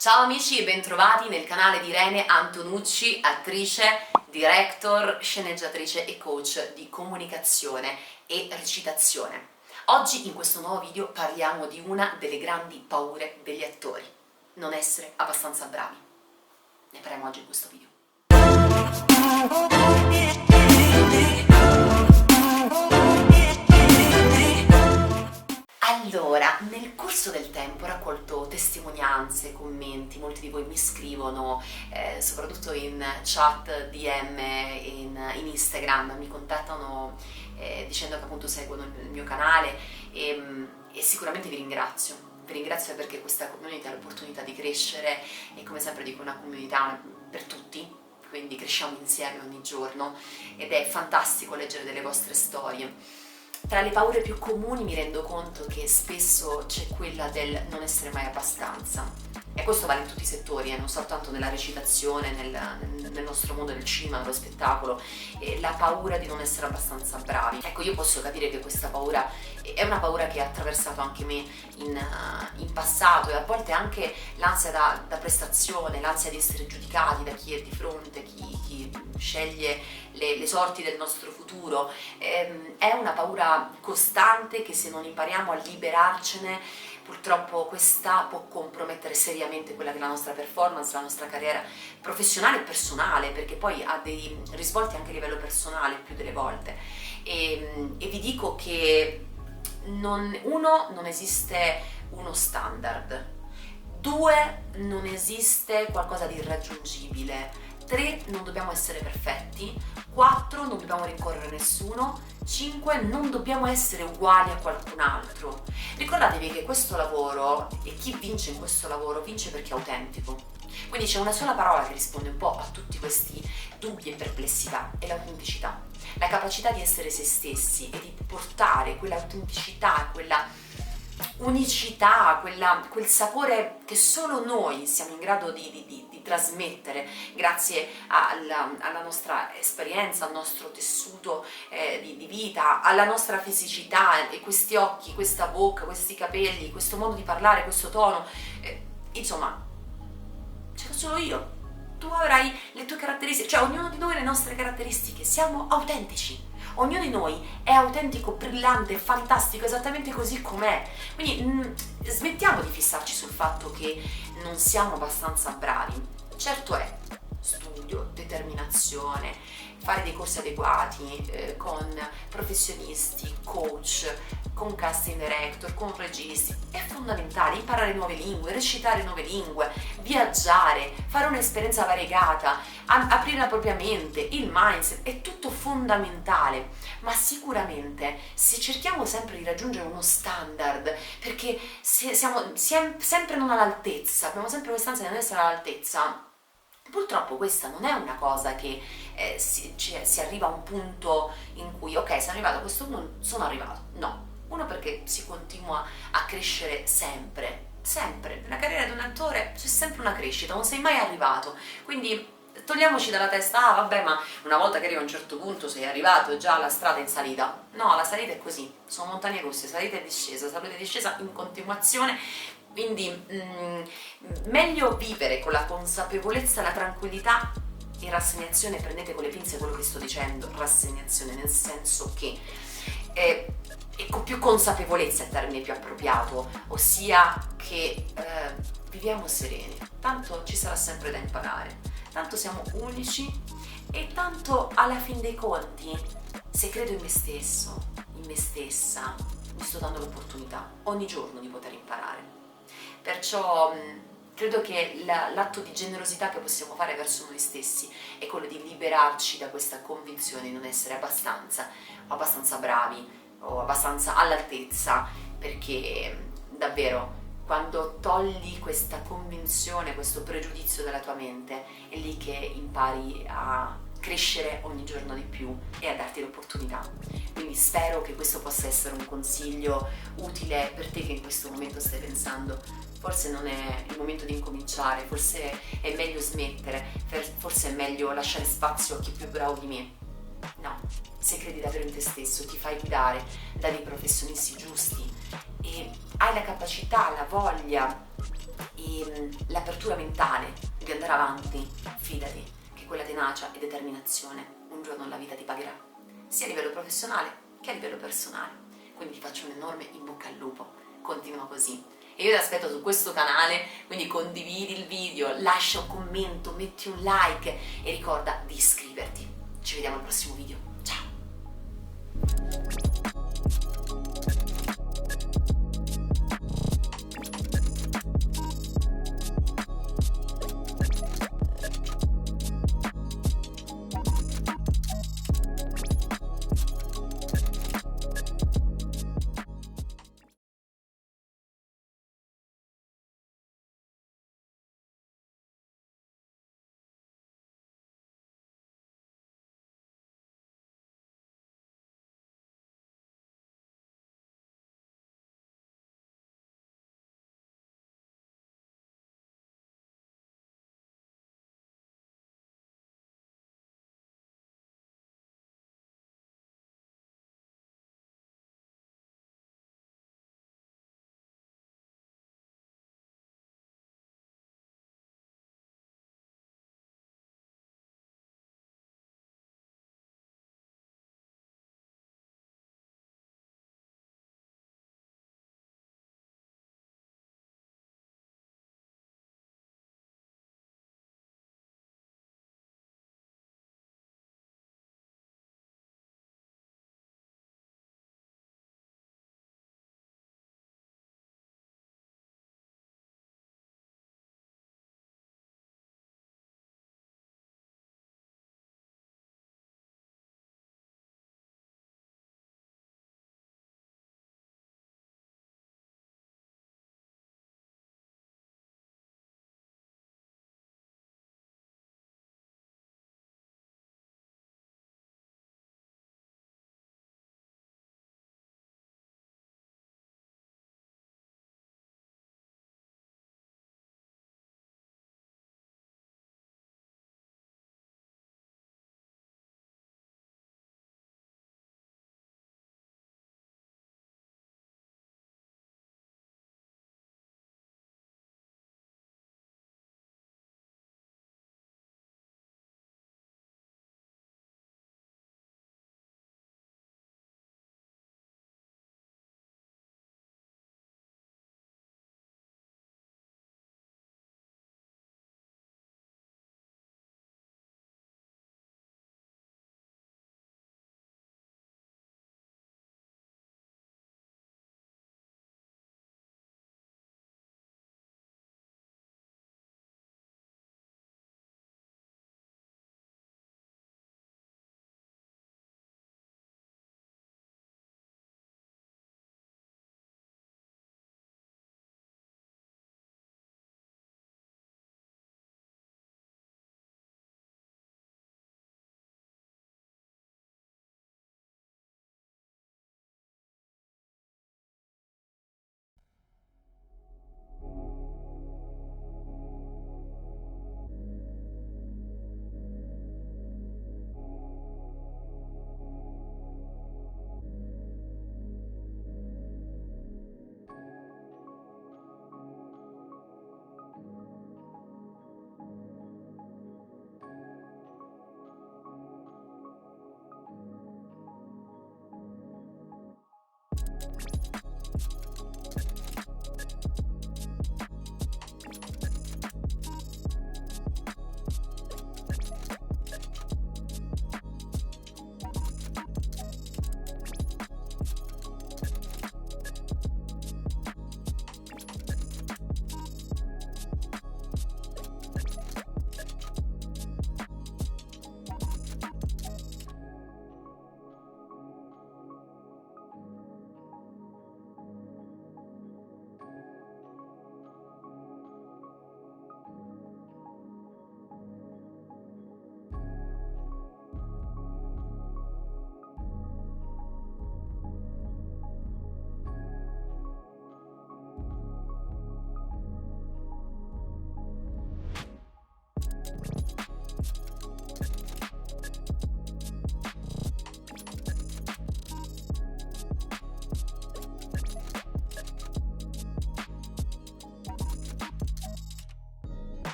Ciao amici e bentrovati nel canale di Irene Antonucci, attrice, director, sceneggiatrice e coach di comunicazione e recitazione. Oggi in questo nuovo video parliamo di una delle grandi paure degli attori: non essere abbastanza bravi. Ne parliamo oggi in questo video. Allora, nel corso del tempo ho raccolto testimonianze, commenti, molti di voi mi scrivono, soprattutto in chat, DM, in Instagram, mi contattano dicendo che appunto seguono il mio canale e sicuramente vi ringrazio. Vi ringrazio perché questa community ha l'opportunità di crescere e, come sempre dico, una comunità per tutti, quindi cresciamo insieme ogni giorno ed è fantastico leggere delle vostre storie. Tra le paure più comuni mi rendo conto che spesso c'è quella del non essere mai abbastanza, e questo vale in tutti i settori, non soltanto nella recitazione, nel nostro mondo del cinema, dello spettacolo, la paura di non essere abbastanza bravi. Ecco, io posso capire che questa paura è una paura che ha attraversato anche me in passato, e a volte anche l'ansia da prestazione, l'ansia di essere giudicati da chi è di fronte, chi sceglie le sorti del nostro futuro. È una paura costante che, se non impariamo a liberarcene, purtroppo questa può compromettere seriamente quella che è la nostra performance, la nostra carriera professionale e personale, perché poi ha dei risvolti anche a livello personale più delle volte. E vi dico che non esiste uno standard, 2, non esiste qualcosa di irraggiungibile, 3, non dobbiamo essere perfetti, 4, non dobbiamo rincorrere nessuno, 5, non dobbiamo essere uguali a qualcun altro. Ricordatevi che questo lavoro, e chi vince in questo lavoro, vince perché è autentico. Quindi c'è una sola parola che risponde un po' a tutti questi dubbi e perplessità: è l'autenticità. La capacità di essere se stessi e di portare quell'autenticità, quella unicità, quel sapore che solo noi siamo in grado di trasmettere grazie alla nostra esperienza, al nostro tessuto di vita, alla nostra fisicità, e questi occhi, questa bocca, questi capelli, questo modo di parlare, questo tono, insomma, ce l'ho solo io. Tu avrai le tue caratteristiche, cioè ognuno di noi ha le nostre caratteristiche, siamo autentici. Ognuno di noi è autentico, brillante, fantastico, esattamente così com'è. Quindi smettiamo di fissarci sul fatto che non siamo abbastanza bravi. Certo è studio, determinazione, fare dei corsi adeguati con professionisti, coach, con casting director, con registi, è fondamentale. Imparare nuove lingue, recitare nuove lingue, viaggiare, fare un'esperienza variegata, aprire la propria mente, il mindset, è tutto fondamentale. Ma sicuramente, se cerchiamo sempre di raggiungere uno standard, perché siamo sempre non all'altezza, abbiamo sempre quest'ansia di non essere all'altezza, purtroppo questa non è una cosa che si arriva a un punto in cui, ok, sono arrivato a questo punto, sono arrivato. No. Uno, perché si continua a crescere sempre. Nella carriera di un attore c'è sempre una crescita, non sei mai arrivato. Quindi togliamoci dalla testa: vabbè, ma una volta che arrivi a un certo punto sei arrivato, già la strada è in salita. No, la salita è così, sono montagne russe, salita e discesa in continuazione. Quindi meglio vivere con la consapevolezza, la tranquillità e rassegnazione. Prendete con le pinze quello che sto dicendo, rassegnazione, nel senso che e con più consapevolezza è il termine più appropriato, ossia che viviamo sereni, tanto ci sarà sempre da imparare, tanto siamo unici, e tanto alla fin dei conti, se credo in me stesso, in me stessa, mi sto dando l'opportunità ogni giorno di poter imparare. Perciò credo che l'atto di generosità che possiamo fare verso noi stessi è quello di liberarci da questa convinzione di non essere abbastanza, o abbastanza bravi, o abbastanza all'altezza, perché davvero, quando togli questa convinzione, questo pregiudizio dalla tua mente, è lì che impari a crescere ogni giorno di più e a darti l'opportunità. Quindi spero che questo possa essere un consiglio utile per te che in questo momento stai pensando: forse non è il momento di incominciare, forse è meglio smettere, forse è meglio lasciare spazio a chi è più bravo di me. No, se credi davvero in te stesso, ti fai guidare da dei professionisti giusti e hai la capacità, la voglia e l'apertura mentale di andare avanti, fidati che quella tenacia e determinazione un giorno la vita ti pagherà, sia a livello professionale che a livello personale. Quindi ti faccio un enorme in bocca al lupo, continua così. E io ti aspetto su questo canale, quindi condividi il video, lascia un commento, metti un like e ricorda di iscriverti. Ci vediamo al prossimo video. Ciao!